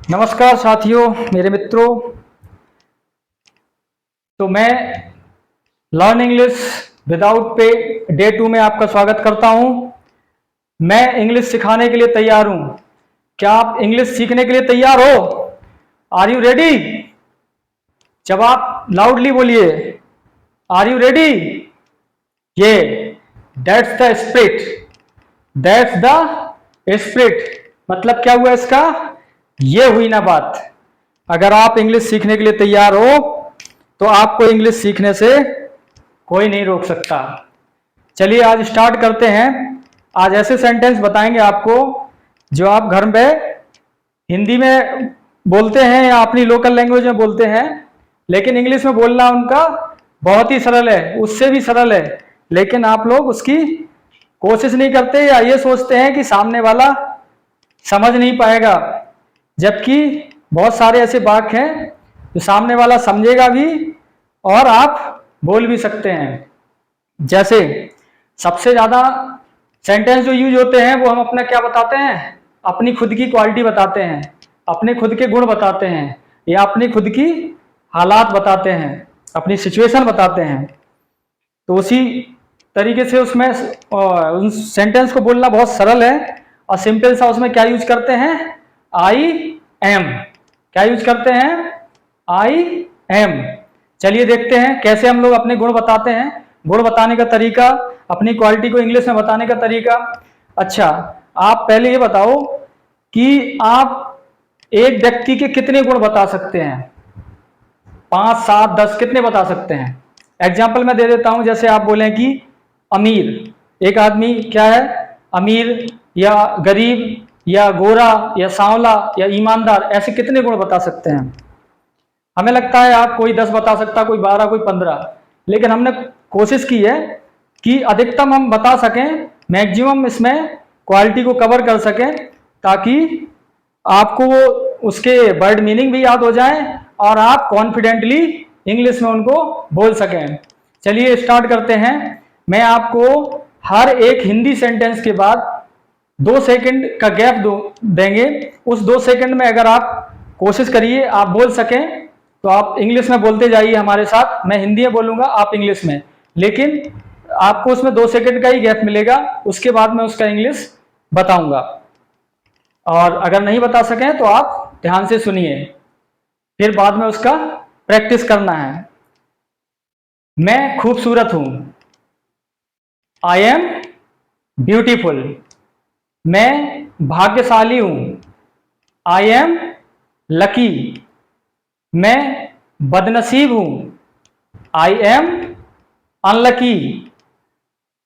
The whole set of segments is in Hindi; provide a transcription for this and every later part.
नमस्कार साथियों, मेरे मित्रों। तो मैं learn English without pay day 2 में आपका स्वागत करता हूं। मैं इंग्लिश सिखाने के लिए तैयार हूं। क्या आप इंग्लिश सीखने के लिए तैयार हो? Are you ready? जब आप लाउडली बोलिए, आर यू रेडी? ये that's the spirit, that's the spirit. मतलब क्या हुआ इसका? ये हुई ना बात। अगर आप इंग्लिश सीखने के लिए तैयार हो तो आपको इंग्लिश सीखने से कोई नहीं रोक सकता। चलिए आज स्टार्ट करते हैं। आज ऐसे सेंटेंस बताएंगे आपको जो आप घर में हिंदी में बोलते हैं या अपनी लोकल लैंग्वेज में बोलते हैं, लेकिन इंग्लिश में बोलना उनका बहुत ही सरल है, उससे भी सरल है, लेकिन आप लोग उसकी कोशिश नहीं करते या ये सोचते हैं कि सामने वाला समझ नहीं पाएगा। जबकि बहुत सारे ऐसे वाक्य हैं जो सामने वाला समझेगा भी और आप बोल भी सकते हैं। जैसे सबसे ज्यादा सेंटेंस जो यूज होते हैं वो हम अपना क्या बताते हैं? अपनी खुद की क्वालिटी बताते हैं, अपने खुद के गुण बताते हैं, या अपनी खुद की हालात बताते हैं, अपनी सिचुएशन बताते हैं। तो उसी तरीके से उसमें उन सेंटेंस को बोलना बहुत सरल है और सिंपल सा। उसमें क्या यूज करते हैं? I am. क्या यूज करते हैं? I am. चलिए देखते हैं कैसे हम लोग अपने गुण बताते हैं। गुण बताने का तरीका, अपनी क्वालिटी को इंग्लिश में बताने का तरीका। अच्छा, आप पहले ये बताओ कि आप एक व्यक्ति के कितने गुण बता सकते हैं? 5, 7, 10 कितने बता सकते हैं? एग्जाम्पल मैं दे देता हूं। जैसे आप बोलें कि अमीर, एक आदमी क्या है? अमीर या गरीब या गोरा या सांवला या ईमानदार, ऐसे कितने गुण बता सकते हैं? हमें लगता है आप कोई 10 बता सकता, कोई 12, कोई 15, लेकिन हमने कोशिश की है कि अधिकतम हम बता सकें, मैक्सिमम इसमें क्वालिटी को कवर कर सकें, ताकि आपको वो उसके वर्ड मीनिंग भी याद हो जाए और आप कॉन्फिडेंटली इंग्लिश में उनको बोल सकें। चलिए स्टार्ट करते हैं। मैं आपको हर एक हिंदी सेंटेंस के बाद 2 सेकंड का गैप देंगे। उस 2 सेकंड में अगर आप कोशिश करिए आप बोल सकें तो आप इंग्लिश में बोलते जाइए हमारे साथ। मैं हिंदी में बोलूंगा, आप इंग्लिश में, लेकिन आपको उसमें 2 सेकंड का ही गैप मिलेगा। उसके बाद मैं उसका इंग्लिश बताऊंगा, और अगर नहीं बता सकें तो आप ध्यान से सुनिए, फिर बाद में उसका प्रैक्टिस करना है। मैं खूबसूरत हूं, आई एम ब्यूटीफुल। मैं भाग्यशाली हूं, आई एम लकी। मैं बदनसीब हूं, आई एम अनलकी।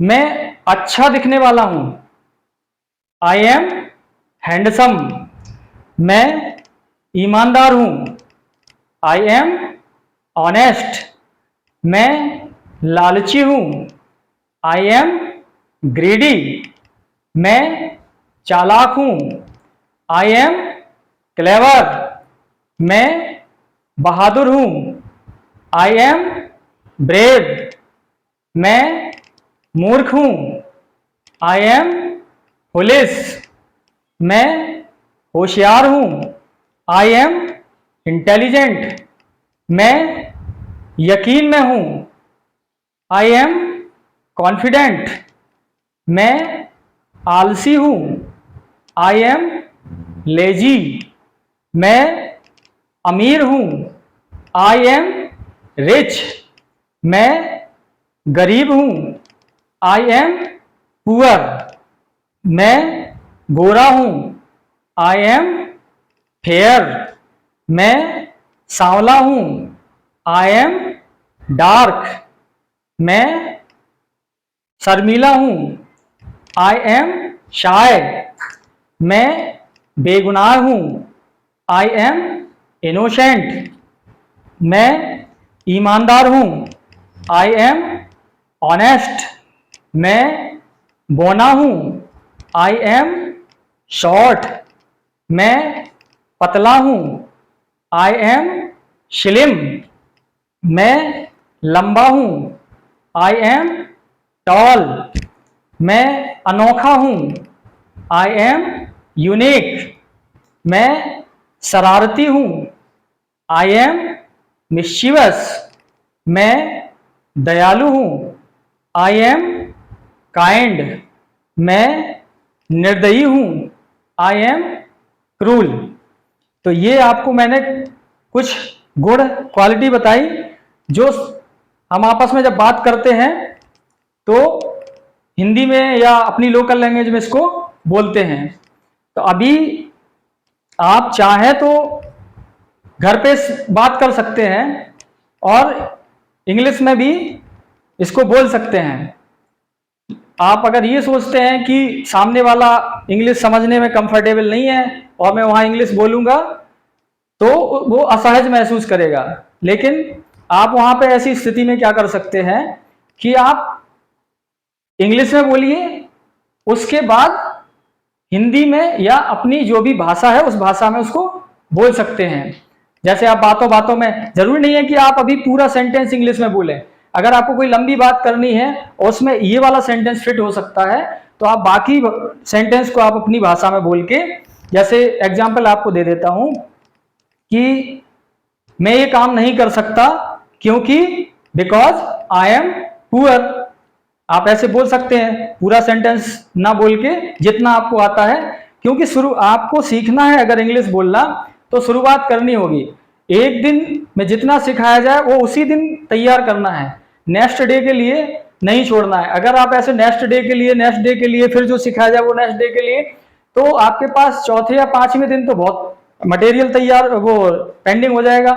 मैं अच्छा दिखने वाला हूं, आई एम हैंडसम। मैं ईमानदार हूं, आई एम ऑनेस्ट। मैं लालची हूं, आई एम ग्रीडी। मैं चालाक हूं, आई एम क्लेवर। मैं बहादुर हूं, आई एम ब्रेव। मैं मूर्ख हूं, आई एम फुलिश। मैं होशियार हूं, आई एम इंटेलिजेंट। मैं यकीन में हूं, आई एम कॉन्फिडेंट। मैं आलसी हूं, आई एम लेजी। मैं अमीर हूं, आई एम रिच। मैं गरीब हूं, आई एम पुअर। मैं गोरा हूं, आई एम फेयर। मैं सांवला हूं, आई एम डार्क। मैं शर्मीला हूं, आई एम शाय। मैं बेगुनाह हूं, आई एम इनोसेंट। मैं ईमानदार हूं, आई एम ऑनेस्ट। मैं बौना हूं, आई एम शॉर्ट। मैं पतला हूं, आई एम स्लिम। मैं लंबा हूं, आई एम टॉल। मैं अनोखा हूं, आई एम यूनिक। मैं शरारती हूं, आई एम मिस्चीवस। मैं दयालु हूं, आई एम काइंड। मैं निर्दयी हूं, आई एम क्रूल। तो ये आपको मैंने कुछ गुण क्वालिटी बताई जो हम आपस में जब बात करते हैं तो हिंदी में या अपनी लोकल लैंग्वेज में इसको बोलते हैं। तो अभी आप चाहें तो घर पे बात कर सकते हैं और इंग्लिश में भी इसको बोल सकते हैं। आप अगर ये सोचते हैं कि सामने वाला इंग्लिश समझने में कंफर्टेबल नहीं है और मैं वहां इंग्लिश बोलूंगा तो वो असहज महसूस करेगा, लेकिन आप वहां पे ऐसी स्थिति में क्या कर सकते हैं कि आप इंग्लिश में बोलिए, उसके बाद हिंदी में या अपनी जो भी भाषा है उस भाषा में उसको बोल सकते हैं। जैसे आप बातों बातों में, जरूरी नहीं है कि आप अभी पूरा सेंटेंस इंग्लिश में बोलें। अगर आपको कोई लंबी बात करनी है और उसमें ये वाला सेंटेंस फिट हो सकता है तो आप बाकी सेंटेंस को आप अपनी भाषा में बोल के, जैसे एग्जाम्पल आपको दे देता हूं कि मैं ये काम नहीं कर सकता क्योंकि बिकॉज आई एम पुअर। आप ऐसे बोल सकते हैं, पूरा सेंटेंस ना बोल के जितना आपको आता है, क्योंकि शुरू आपको सीखना है अगर इंग्लिश बोलना तो शुरुआत करनी होगी। एक दिन में जितना सिखाया जाए वो उसी दिन तैयार करना है, नेक्स्ट डे के लिए नहीं छोड़ना है। अगर आप ऐसे नेक्स्ट डे के लिए फिर जो सिखाया जाए वो नेक्स्ट डे के लिए, तो आपके पास चौथे या पांचवें दिन तो बहुत मटेरियल तैयार वो पेंडिंग हो जाएगा,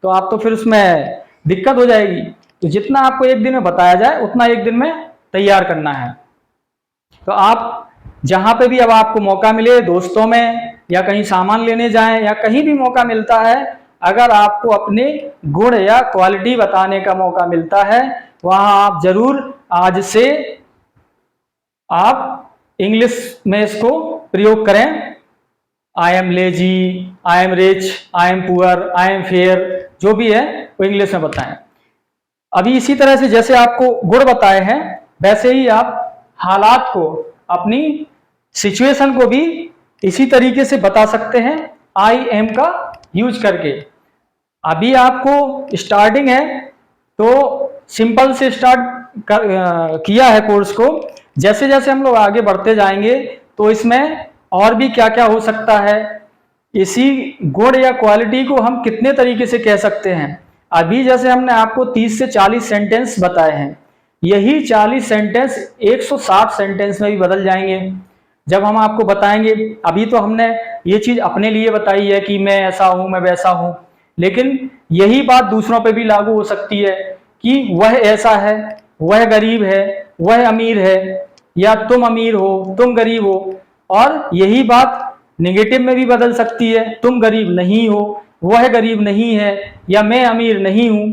तो आप तो फिर उसमें दिक्कत हो जाएगी। तो जितना आपको एक दिन में बताया जाए उतना एक दिन में तैयार करना है। तो आप जहां पे भी अब आपको मौका मिले, दोस्तों में या कहीं सामान लेने जाएं या कहीं भी मौका मिलता है, अगर आपको अपने गुण या क्वालिटी बताने का मौका मिलता है, वहां आप जरूर आज से आप इंग्लिश में इसको प्रयोग करें। I am lazy, I am rich, I am poor, I am fair, जो भी है वो इंग्लिश में बताएं। अभी इसी तरह से जैसे आपको गुण बताए हैं वैसे ही आप हालात को, अपनी सिचुएशन को भी इसी तरीके से बता सकते हैं आई एम का यूज करके। अभी आपको स्टार्टिंग है तो सिंपल से स्टार्ट किया है कोर्स को। जैसे जैसे हम लोग आगे बढ़ते जाएंगे तो इसमें और भी क्या क्या हो सकता है, इसी गुण या क्वालिटी को हम कितने तरीके से कह सकते हैं। अभी जैसे हमने आपको 30 से 40 सेंटेंस बताए हैं, यही 40 सेंटेंस 160 सेंटेंस में भी बदल जाएंगे जब हम आपको बताएंगे। अभी तो हमने ये चीज अपने लिए बताई है कि मैं ऐसा हूं, मैं वैसा हूं, लेकिन यही बात दूसरों पे भी लागू हो सकती है कि वह ऐसा है, वह गरीब है, वह अमीर है, या तुम अमीर हो, तुम गरीब हो। और यही बात नेगेटिव में भी बदल सकती है, तुम गरीब नहीं हो, वह गरीब नहीं है, या मैं अमीर नहीं हूं।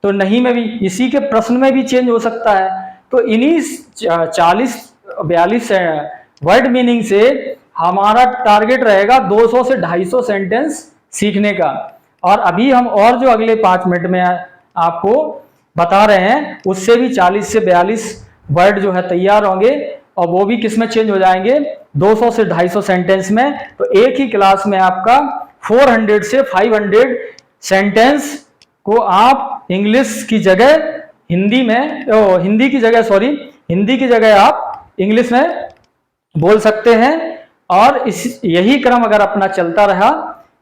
तो नहीं में भी, इसी के प्रश्न में भी चेंज हो सकता है। तो इन्हीं 40-42 वर्ड मीनिंग से हमारा टारगेट रहेगा 200 से 250 सेंटेंस सीखने का। और अभी हम और जो अगले 5 मिनट में आपको बता रहे हैं उससे भी 40 से 42 वर्ड जो है तैयार होंगे, और वो भी किस में चेंज हो जाएंगे, 200 से 250 सेंटेंस में। तो एक ही क्लास में आपका 400 से 500 सेंटेंस को आप इंग्लिश की जगह हिंदी में, हिंदी की जगह आप इंग्लिश में बोल सकते हैं। और इस यही क्रम अगर अपना चलता रहा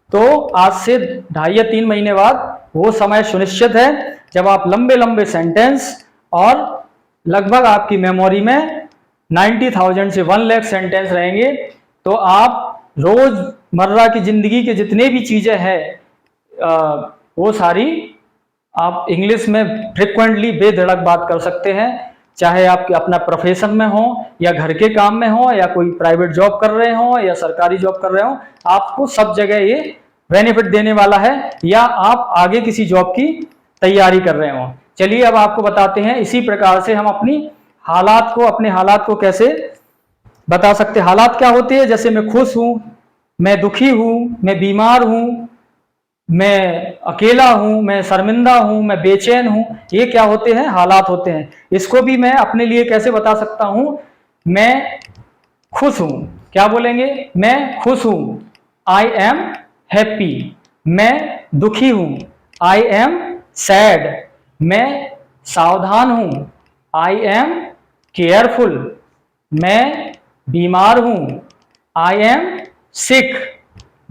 तो आज से 2.5 या 3 महीने बाद वो समय सुनिश्चित है जब आप लंबे लंबे सेंटेंस, और लगभग आपकी मेमोरी में 90,000 से 1 लाख सेंटेंस रहेंगे। तो आप रोजमर्रा की जिंदगी के जितने भी चीजें हैं वो सारी आप इंग्लिश में फ्रिक्वेंटली बेधड़क बात कर सकते हैं, चाहे आपके अपना प्रोफेशन में हो या घर के काम में हो या कोई प्राइवेट जॉब कर रहे हो या सरकारी जॉब कर रहे हो, आपको सब जगह ये बेनिफिट देने वाला है, या आप आगे किसी जॉब की तैयारी कर रहे हो। चलिए अब आपको बताते हैं इसी प्रकार से हम अपने हालात को कैसे बता सकते हैं। हालात क्या होते हैं, जैसे मैं खुश हूं, मैं दुखी हूं, मैं बीमार हूं, मैं अकेला हूं, मैं शर्मिंदा हूं, मैं बेचैन हूं, ये क्या होते हैं, हालात होते हैं। इसको भी मैं अपने लिए कैसे बता सकता हूं, मैं खुश हूं, क्या बोलेंगे, मैं खुश हूं, आई एम हैप्पी, मैं दुखी हूं, आई एम सैड, मैं सावधान हूं, आई एम केयरफुल, मैं बीमार हूं, आई एम सिक,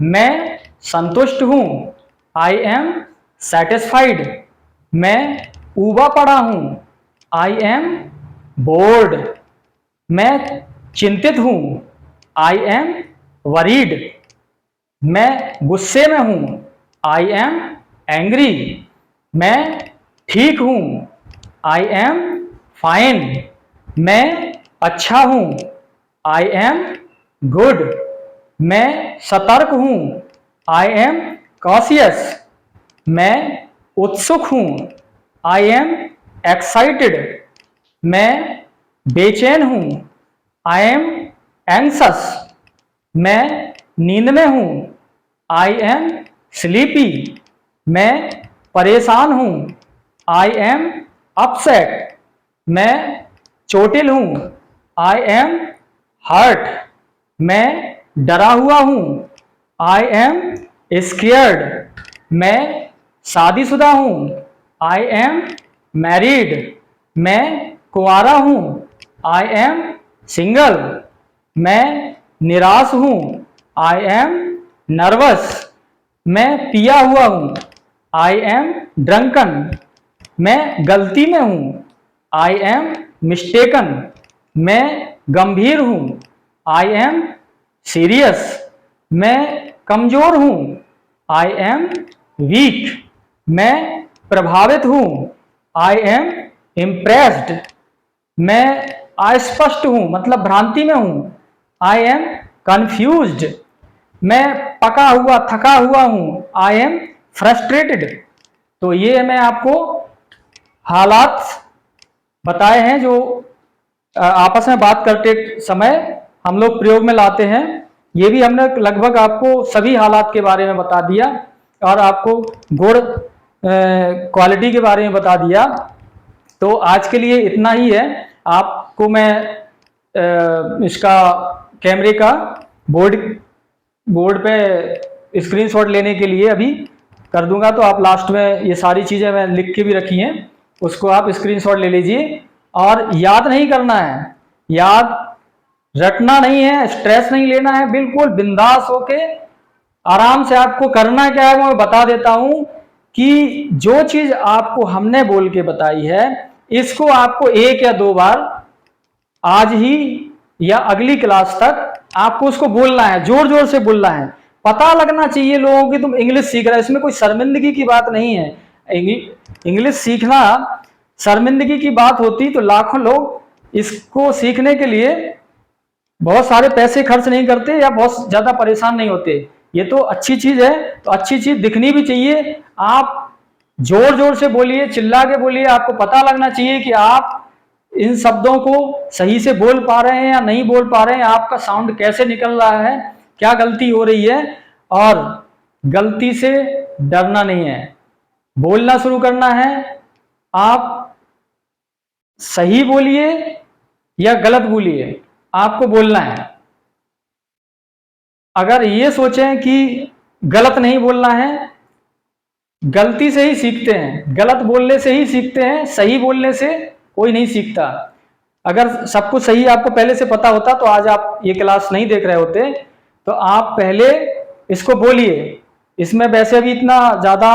मैं संतुष्ट हूं, आई एम सेटिस्फाइड, मैं ऊबा पड़ा हूं, आई एम बोर्ड, मैं चिंतित हूं, आई एम वरीड, मैं गुस्से में हूं, आई एम एंग्री, मैं ठीक हूं, आई एम फाइन, मैं अच्छा हूं, आई एम गुड, मैं सतर्क हूं, आई एम कॉशियस, मैं उत्सुक हूं, आई एम एक्साइटेड, मैं बेचैन हूं, आई एम एंग्सस, मैं नींद में हूं, आई एम स्लीपी, मैं परेशान हूं, आई एम अपसेट, मैं चोटिल हूं, आई एम हर्ट, मैं डरा हुआ हूं, आई एम स्केयर्ड, मैं शादीशुदा हूं, आई एम मैरिड, मैं कुंवारा हूं, आई एम सिंगल, मैं निराश हूं, आई एम नर्वस, मैं पिया हुआ हूं, आई एम ड्रंकन, मैं गलती में हूं, आई एम मिस्टेकन, मैं गंभीर हूं, आई एम सीरियस, मैं कमजोर हूं, आई एम वीक, मैं प्रभावित हूं, आई एम इम्प्रेस्ड, मैं अस्पष्ट हूं मतलब भ्रांति में हूं, आई एम कंफ्यूज्ड, मैं पका हुआ थका हुआ हूं, आई एम फ्रस्ट्रेटेड। तो ये मैं आपको हालात बताए हैं जो आपस में बात करते समय हम लोग प्रयोग में लाते हैं। ये भी हमने लगभग आपको सभी हालात के बारे में बता दिया और आपको गुड क्वालिटी के बारे में बता दिया। तो आज के लिए इतना ही है। आपको मैं इसका कैमरे का बोर्ड पे स्क्रीनशॉट लेने के लिए अभी कर दूंगा, तो आप लास्ट में ये सारी चीज़ें मैं लिख के भी रखी हैं, उसको आप स्क्रीनशॉट ले लीजिए। और याद नहीं करना है, याद रटना नहीं है, स्ट्रेस नहीं लेना है, बिल्कुल बिंदास होके आराम से आपको करना क्या है वो मैं बता देता हूं कि जो चीज आपको हमने बोल के बताई है इसको आपको 1 या 2 बार आज ही या अगली क्लास तक आपको उसको बोलना है, जोर जोर से बोलना है। पता लगना चाहिए लोगों की तुम इंग्लिश सीख रहे हो, इसमें कोई शर्मिंदगी की बात नहीं है। इंग्लिश सीखना शर्मिंदगी की बात होती तो लाखों लोग इसको सीखने के लिए बहुत सारे पैसे खर्च नहीं करते या बहुत ज्यादा परेशान नहीं होते। ये तो अच्छी चीज है, तो अच्छी चीज दिखनी भी चाहिए। आप जोर जोर से बोलिए, चिल्ला के बोलिए, आपको पता लगना चाहिए कि आप इन शब्दों को सही से बोल पा रहे हैं या नहीं बोल पा रहे हैं, आपका साउंड कैसे निकल रहा है, क्या गलती हो रही है। और गलती से डरना नहीं है, बोलना शुरू करना है। आप सही बोलिए या गलत बोलिए, आपको बोलना है। अगर ये सोचें कि गलत नहीं बोलना है, गलती से ही सीखते हैं, गलत बोलने से ही सीखते हैं, सही बोलने से कोई नहीं सीखता। अगर सब कुछ सही आपको पहले से पता होता तो आज आप ये क्लास नहीं देख रहे होते। तो आप पहले इसको बोलिए। इसमें वैसे भी इतना ज़्यादा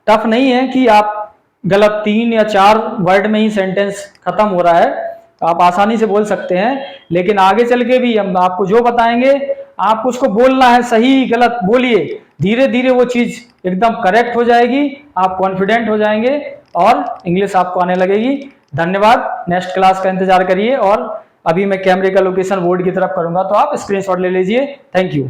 टफ नहीं है कि आप गलत 3 या 4 वर्ड में ही सेंटेंस खत्म हो रहा है, आप आसानी से बोल सकते हैं। लेकिन आगे चल के भी हम आपको जो बताएंगे आपको उसको बोलना है, सही गलत बोलिए। धीरे धीरे वो चीज़ एकदम करेक्ट हो जाएगी, आप कॉन्फिडेंट हो जाएंगे और इंग्लिश आपको आने लगेगी। धन्यवाद। नेक्स्ट क्लास का इंतजार करिए और अभी मैं कैमरे का लोकेशन बोर्ड की तरफ करूंगा तो आप स्क्रीनशॉट ले लीजिए। Thank you.